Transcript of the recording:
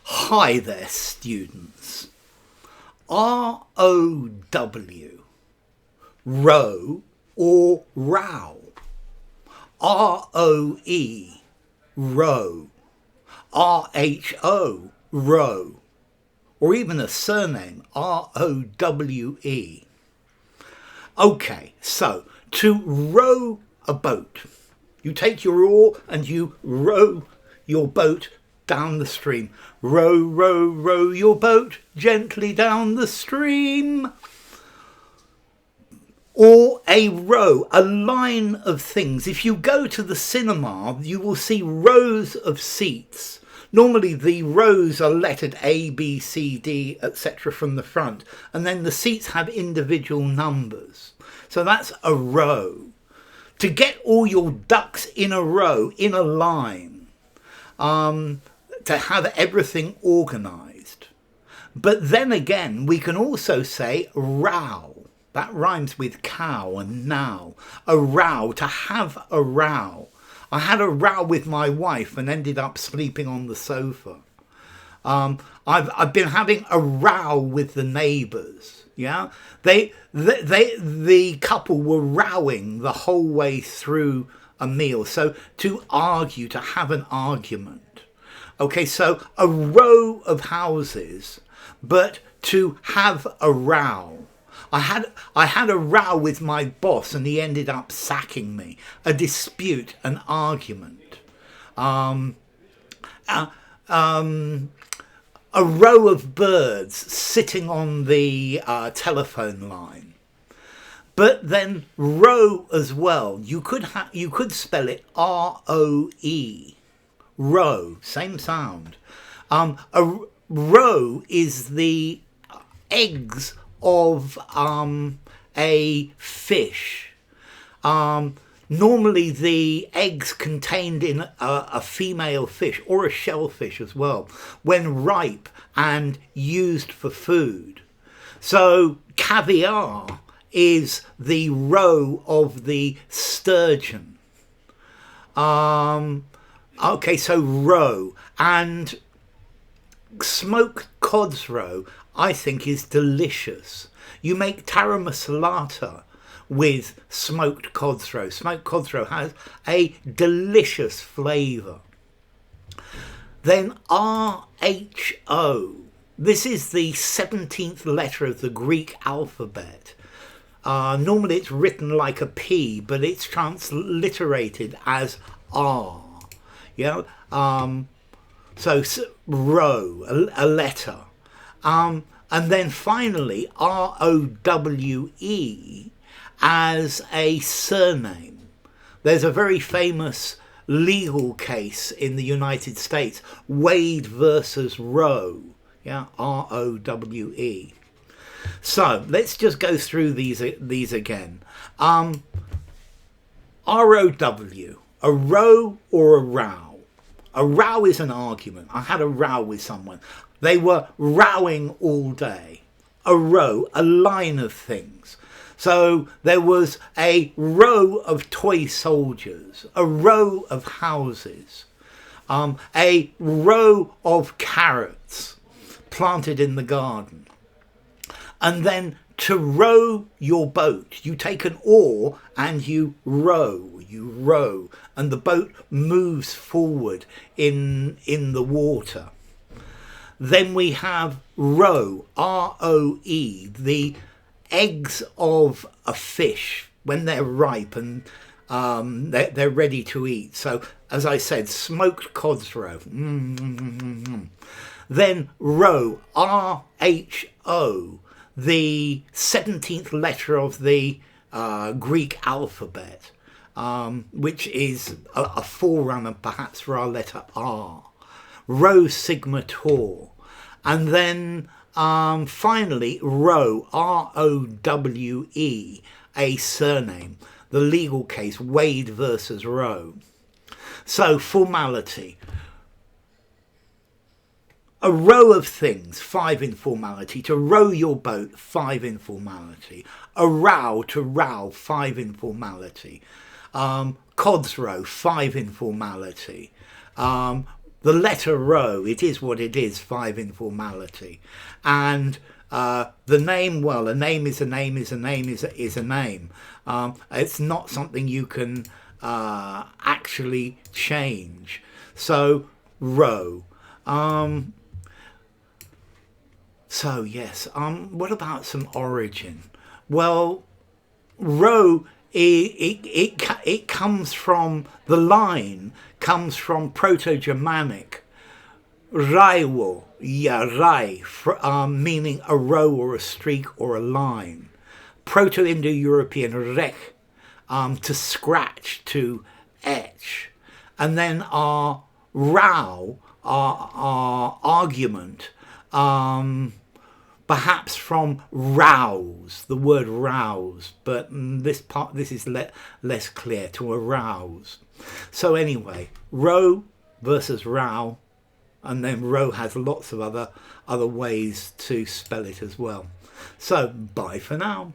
Hi there, students. R-O-W, row or row. R-O-E, row. R-H-O, row. Or even a surname, R-O-W-E. Okay, so to row a boat, you take your oar and you row your boat down the stream. Row, row, row your boat gently down the stream. Or a row, a line of things. If you go to the cinema, you will see rows of seats. Normally the rows are lettered A, B, C, D, etc. from the front, and then the seats have individual numbers. So that's a row. To get all your ducks in a row, in a line, to have everything organised. But then again, we can also say row. That rhymes with cow and now. A row, to have a row. I had a row with my wife and ended up sleeping on the sofa. I've been having a row with the neighbours. Yeah, the couple were rowing the whole way through a meal. So to argue, to have an argument. Okay, so a row of houses, but to have a row. I had a row with my boss and he ended up sacking me. A dispute, an argument. A row of birds sitting on the telephone line. But then row as well. You could spell it R-O-E. Row, same sound. A row is the eggs of a fish. Normally the eggs contained in a female fish or a shellfish as well, when ripe and used for food. So caviar is the roe of the sturgeon. Okay, so roe. And smoked cod's roe, I think, is delicious. You make tara masalata with smoked cod's roe. Smoked cod's roe has a delicious flavour. Then R-H-O. This is the 17th letter of the Greek alphabet. Normally it's written like a P, but it's transliterated as R. Yeah. So row, a letter. And then finally R-O-W-E as a surname. There's a very famous legal case in the United States, Wade versus Roe. Yeah, R-O-W-E. So let's just go through these again. R-O-W, a row or a row. A row is an argument. I had a row with someone. They were rowing all day. A row, a line of things. So there was a row of toy soldiers, a row of houses, a row of carrots planted in the garden. And then to row your boat, you take an oar and you row, and the boat moves forward in the water. Then we have roe, R-O-E, the eggs of a fish when they're ripe and they're ready to eat. So, as I said, smoked cod's roe. Then roe, R-H-O, the 17th letter of the Greek alphabet, which is a forerunner perhaps for our letter R. Rho Sigma Tau. And then finally Roe, R-O-W-E, a surname. The legal case, Wade versus Roe. So formality. A row of things, 5 in formality. To row your boat, 5 in formality. A row, to row, 5 in formality. Cod's roe, 5 in formality. the letter Roe, it is what it is, 5 informality. And the name, well, a name is a name is a name is a name. It's not something you can actually change. So, Roe. So, yes, what about some origin? Well, Roe, it comes from, the line comes from Proto-Germanic raiwo, rai, meaning a row or a streak or a line. Proto-Indo-European rech, to scratch, to etch. And then our row, our argument, perhaps from rouse, the word rouse, but this is less clear, to arouse. So anyway, Roe versus row, and then Roe has lots of other ways to spell it as well. So bye for now.